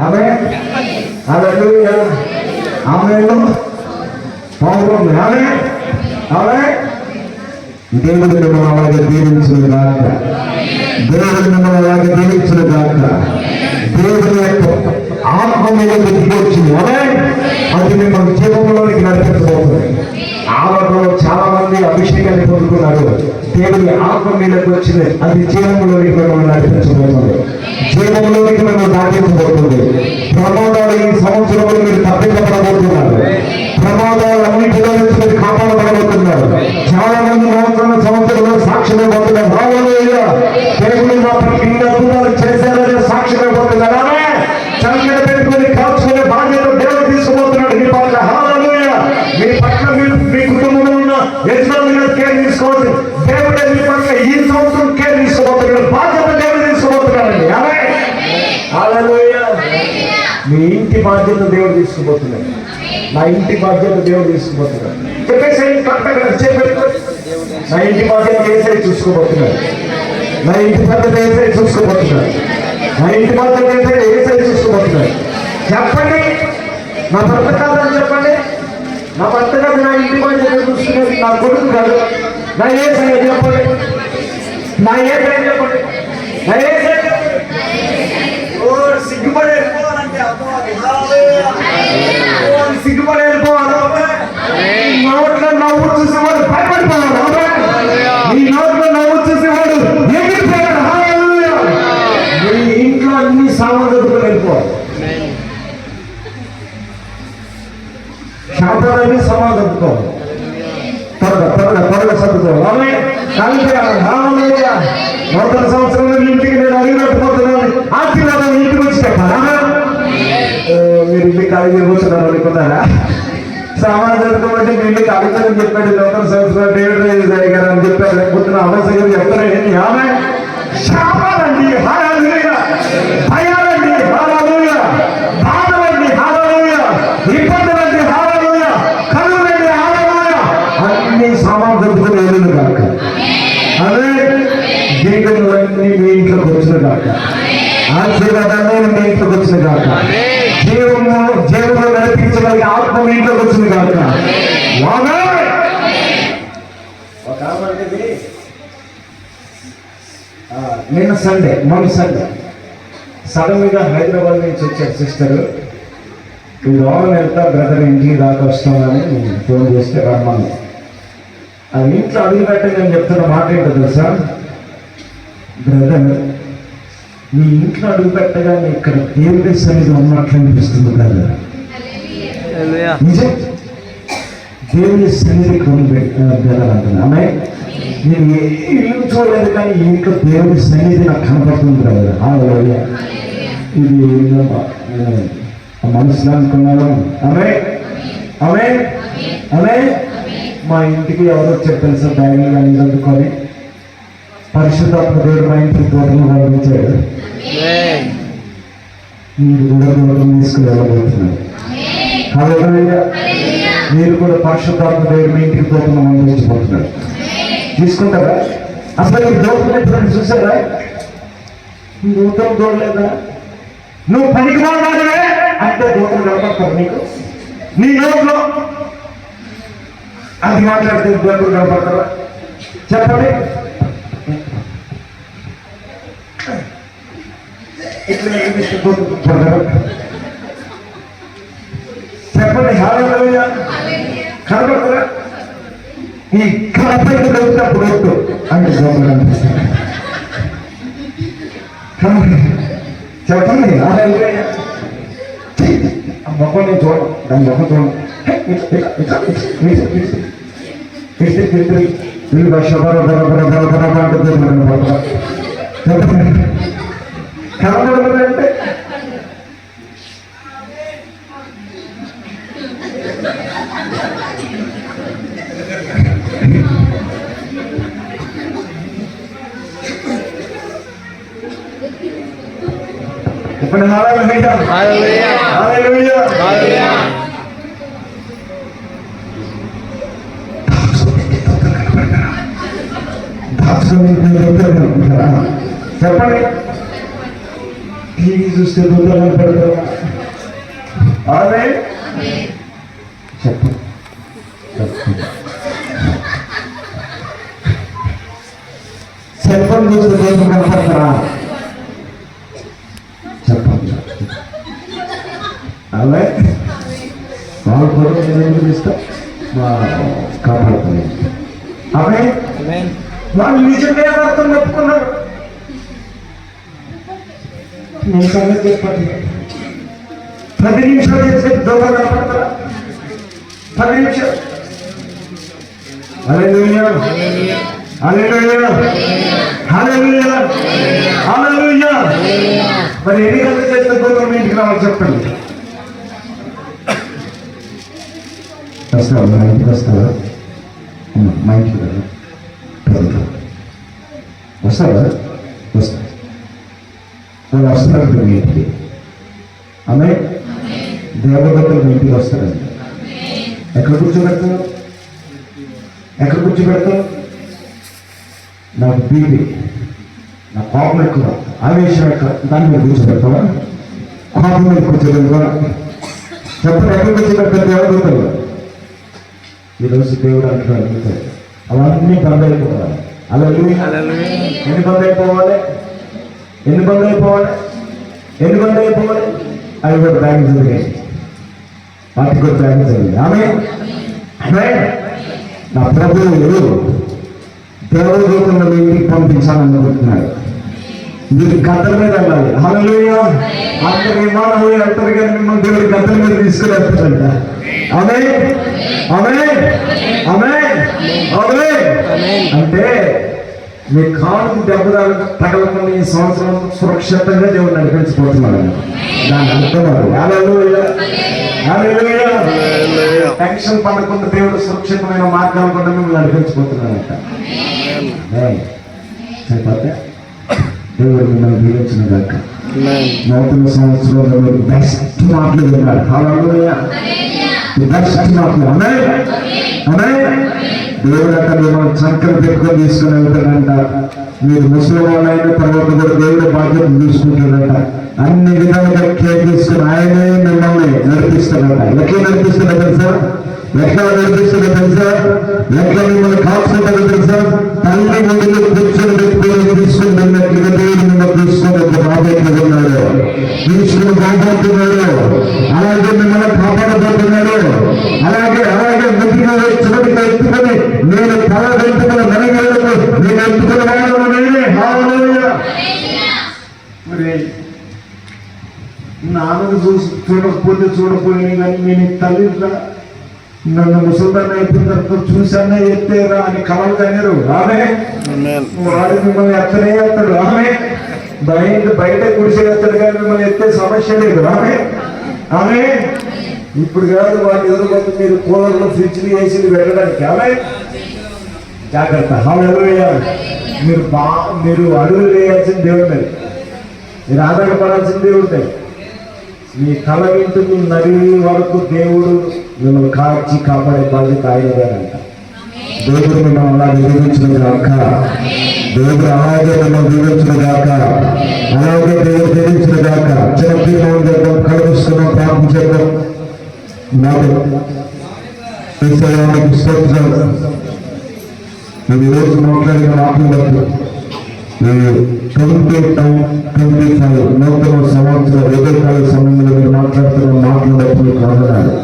ఆమేన్. హల్లెలూయా. ఆమేన్. పౌరులు ఆమేన్. ఆమేన్. దేవుడు మిమ్మల్ని అలాగే దీవించును గాక. దేవుడు మిమ్మల్ని అలాగే దీవించును గాక. దేవుని యొక్క ఆత్మ మీద దిగొచ్చింది. ఆమేన్. అది మిమ్మల్ని జీవంలోనికి నడిపించబోతుంది. ఆలోకంలో చాలా మంది అభిషేకాన్ని పొందుకున్నారు. దేవుని ఆత్మ మీదకి వచ్చింది. అది జీవంలోనికి మిమ్మల్ని నడిపించబోతుంది. జీవంలోనికి మిమ్మల్ని దాటించబోతుంది. ప్రమాదాలు ఈ సంవత్సరంలో మీరు తప్పించబడబోతున్నారు. ప్రమాదాలు అన్నింటిలో నుంచి మీరు కాపాడబడబోతున్నారు. చాలా మంది సంవత్సరంలో సాక్ష్యం పోతున్నారు. దేవుని మాత్రం ఇన్ని అద్భుతాలు చేశారనే సాక్ష్యం పోతున్నారు. చంద్రుడు పెట్టుకుని కాల్చుకునే బాధ్యత దేవుడు తీసుకుపోతున్నాడు మీ పట్ల. హల్లెలూయా. మీ పట్ల మీ కుటుంబంలో ఉన్న యజమానులు కేర్ తీసుకోవచ్చు. దేవుడే మీ పట్ల ఈ సంవత్సరం కేర్ తీసుకోబోతున్నాడు. బాధ్యత దేవుడు తీసుకోబోతున్నాడండి. ఆమేన్. హల్లెలూయా. మీ ఇంటి బాధ్యత దేవుడు తీసుకుపోతున్నాడు. నా ఇంటి బాధ్యత దేవుడు తీసుకుపోతున్నాడు. చెప్పేసి నా ఇంటి బాధ్యత వేసే చూసుకోబోతున్నాడు. నా ఇంటి బాధ్యత వేసే చూసుకోబోతున్నాడు. నా ఇంటి బాధ్యత వేసే చూసుకోబోతున్నాడు. చెప్పండి, నా భర్త కాదని చెప్పండి. నా భర్త కాదు, నా ఇంటి బాధ్యత చూసుకునేది నా కొడుకు కాదు. నా ఏ సరే చెప్పండి. నా ఏ సరే చెప్పండి. నా ఏ సరే సిగ్గుపడి వెళ్ళిపోవాలంటే సిగ్గుపడి వెళ్ళిపోవాలి. నోట్లో నవ్వు చూసేవాడు భయపడిపోవాలి. ఈ నోట్లో నవ్వు చూసేవాడు ఎగిరిపోయాడు. మీ ఇంట్లో అన్ని సామాన్లు వెళ్ళిపోవాలి. శాపాలన్నీ సమాధానం చెప్పుకోవాలి. త్వరగా చదువుకోవాలి. నూతన సంవత్సరంలో ఇంటికి నేను అడిగినట్టుపోతున్నాను. ఆశీర్వాదం ఇంటికి వచ్చి చెప్పాలా? మీరు ఇంటికి అడిగి కూర్చున్నారు అనుకున్నారా? సామాన్ చదువుకోమంటే మీ ఇంటికి అడుగుతారని చెప్పాడు. నూతన సంవత్సరం డేవిడ్ రాజు గారు అని చెప్పారు. లేకపోతున్న అవసరం చెప్తారండి. ఆమె శాపాలండి, హల్లెలూయా. భయాలండి, హల్లెలూయా. బాధలండి, హల్లెలూయా. ఇబ్బందులండి, హల్లెలూయా. కలుగులండి, హల్లెలూయా. అన్ని సామాన్ చదువుకుని వెళ్ళను కాక. అదే దీవెనలన్నీ మీ ఇంట్లోకి వచ్చిన కాక. ఆశీర్వాదాలు మీ ఇంట్లోకి వచ్చిన కాక. జీవంలో నడిపించగలిగే ఆత్మ మీ ఇంట్లోకి వచ్చింది కాక. ఒక ఆమె నిన్న మొన్న సండే సడన్ గా హైదరాబాద్ నుంచి వచ్చారు సిస్టర్. ఈ లోపల వెళ్తా బ్రదర్ ఇంటికి దాకా వస్తామని ఫోన్ చేస్తే రమ్మని. అది ఇంట్లో అడుగు పెట్టండి నేను చెప్తున్న మాట ఏంటో తెలుసా? బ్రదర్, మీ ఇంట్లో అడుగు పెట్టగానే ఇక్కడ దేవుడి సన్నిధి ఉన్నట్లు అనిపిస్తుంది బ్రదర్. నిజం, దేవుడి సన్నిధి కొని వెళ్ళాలంటున్నా. ఆమె నేను ఏ ఇల్లు చూడలేదు కానీ ఇంట్లో దేవుడి సన్నిధి నాకు కనపడుతుంది బ్రదర్. హల్లెలూయా. ఇది మనసులో అనుకున్నాను. ఆమె ఆమె ఆమె మా ఇంటికి ఎవరో వచ్చారు తెలుసా? బ్యాగులు కానీ చదువుకొని పరిశుద్ధాత్మ దేవుడు మా ఇంటికి తోటలు పంపించాడు. మీరు కూడా దూరం తీసుకుని వెళ్ళబోతున్నారు. హల్లెలూయా. మీరు కూడా పరిశుద్ధాత్మ దేవుడు మీ ఇంటికి తోటలు పంపించబోతున్నారు. తీసుకుంటారా? అసలు ఈ దోటలు ఎప్పుడైనా చూసారా? దూతం చూడలేదా? నువ్వు పనికి మాట్లాడవే అంటే దూతం కనపడతారు నీకు. నీ నోట్లో అది మాట్లాడితే దూతం కనపడతారా? చెప్పండి. చెప్పండి. హల్లెలూయా. కనపడతారా? ఈ కనపైకి వెళ్తున్నప్పుడు వద్దు అంటే దూరం అనిపిస్తుంది. చెప్పండి. హల్లెలూయా. మొక్కని నేను చూడండి, దాని మొక్క చూడండి. వీళ్ళు వర్షపర కనపడదంటే ఇప్పుడు హల్లెలూయా. హల్లెలూయా. హల్లెలూయా. చెప్పండి. టీవీ చూస్తే దూరంగా పెడతావా? అదే చెప్పు. సెల్ ఫోన్ చూస్తే దూరంగా పెడతారా? చెప్పండి. అదే వాళ్ళు కూడా ఇస్తా కాపాడుతుంది. అదే వాళ్ళు నిజమే అర్థం ఒప్పుకున్నారు. నేను సంగతి చెప్పండి. 10 నిమిషాలు చేసే దొంగ కనపడతారా? 10 నిమిషాలు. హల్లెలూయా, హల్లెలూయా, హల్లెలూయా, హల్లెలూయా. మరి ఎన్ని గంటలు చేస్తే దొంగ మీ ఇంటికి రావాలి చెప్పండి. వస్తావా? మా ఇంటికి వస్తావా? మా ఇంటికి వస్తావా? వస్తా. వాళ్ళు వస్తున్నారు మీ ఇంటికి. ఆమె దేవదత్తులు మీ ఇంటికి వస్తారండి. ఎక్కడ కూర్చోబెడతావు? ఎక్కడ కూర్చోబెడతావు? నాకు బీపీ, నా కోపం ఎక్కువ, ఆవేశం ఎక్కువ, దాని మీద కూర్చోబెడతావా? కోపం మీద కూర్చోబెడతావా? చెప్పండి. ఎక్కడ కూర్చోబెడతారు? దేవదత్తులు. ఈరోజు దేవుడు అంటున్నాడు అవన్నీ బంద్ అయిపోవాలి. అలా ఎన్ని బంద్ అయిపోవాలి? ఎన్ని బంద్ అయిపోవాలి? ఎన్ని బంద్ అయిపోవాలి? అవి కూడా బ్యాంక్ జరిగాయి. వాటికి కూడా బ్యాంక్ జరిగింది. ఆమె నా ప్రభువు దేవదూతలను ఇంటికి పంపించాలనుకుంటున్నాడు. మీరు గద్దల మీద వెళ్ళాలి. హల్లెలూయా. అందరు విమానం వెళ్తారు కానీ మిమ్మల్ని దేవుడు గద్దల మీద తీసుకుని వెళ్తాడంట. ఆమె ఆమె ఆమె ఆమె అంటే మీ కాలుకు దెబ్బ తగలకుండా ఈ సంవత్సరం సురక్షితంగా దేవుడు నడిపించబోతున్నాడు. దాని అర్థం అది. హల్లెలూయా, హల్లెలూయా. టెన్షన్ పడకుండా దేవుడు సురక్షితమైన మార్గాలు కూడా మిమ్మల్ని నడిపించబోతున్నాడంట. సరిపోతే దేవుడు మిమ్మల్ని దీవించిన గాక. నూతన సంవత్సరంలో మీరు బెస్ట్ మాటలు విన్నారు. హల్లెలూయా, బెస్ట్ మాటలు. అనే అనే దేవుడు అంట మిమ్మల్ని చక్కలు పెట్టుకొని తీసుకుని వెళ్తాడంట. మీరు ముసలి వాళ్ళైన తర్వాత కూడా దేవుడు బాధ్యత తీసుకుంటాడంట. అన్ని విధాలుగా కేర్ తీసుకుని ఆయనే మిమ్మల్ని నడిపిస్తాడంట. ఎట్లా నడిపిస్తాడో తెలుసా? ఎట్లా నడిపిస్తాడో తెలుసా? ఎట్లా మిమ్మల్ని కాల్చుకుంటాడో తెలుసా? తల్లి ముందు కూర్చొని పెట్టుకొని తీసుకుని వెళ్ళినట్లుగా దేవుడు మిమ్మల్ని తీసుకొని ఒక బాధ్యత ఉన్నాడు, తీసుకుని కాపాడుతున్నాడు. అలాగే మిమ్మల్ని కాపాడబోతున్నాడు. అలాగే అలాగే ముందుగా చివరికి ఎత్తుకొని నేను తల వెంటుకున్న మెనగలకు నేను ఎత్తుకున్న వాడు నేనే. హల్లెలూయా. మరి నాన్నకు చూడకపోయినా కానీ నేను తల్లి నన్ను ముసల్దాన్ని అయిపోయిన తర్వాత చూసానే ఎత్తేరా అని కలలు కన్నారు. ఆమె వాడు మిమ్మల్ని ఎత్తనే ఎత్తాడు. ఆమె బయట గుడిసేస్తాడు కానీ మిమ్మల్ని ఎత్తే సమస్య లేదు. ఆమె ఆమె ఇప్పుడు కాదు వాటి ఎదురుకొచ్చి మీరు కూలర్లు ఫ్రిడ్జ్లు వేసి పెట్టడానికి. ఆమె జాగ్రత్త. హల్లెలూయా. మీరు అడుగులు వేయాల్సిన దేవుడు మీద, మీరు ఆధారపడాల్సిన దేవుడు మీద. మీ తల వింటూ మీ నడి వరకు దేవుడు మిమ్మల్ని కాచి కాపాడే బాధ్యత ఆయనదేనంట. దేవుడు మిమ్మల్ని అలా దీవించిన గాక. దేవుడు అలాగే మిమ్మల్ని దీవించిన గాక. అలాగే దేవుడు దీవించిన గాక. చిన్న చేద్దాం, కలుపుస్తున్నాం, ప్రార్థన చేద్దాం. నాకు నేను ఈరోజు మాట్లాడిన మాటలు బట్టి 2025 నూతన సంవత్సరం ఉదయకాల సమయంలో మీరు మాట్లాడుతున్న మాటలు బట్టి మీకు వందనాలు.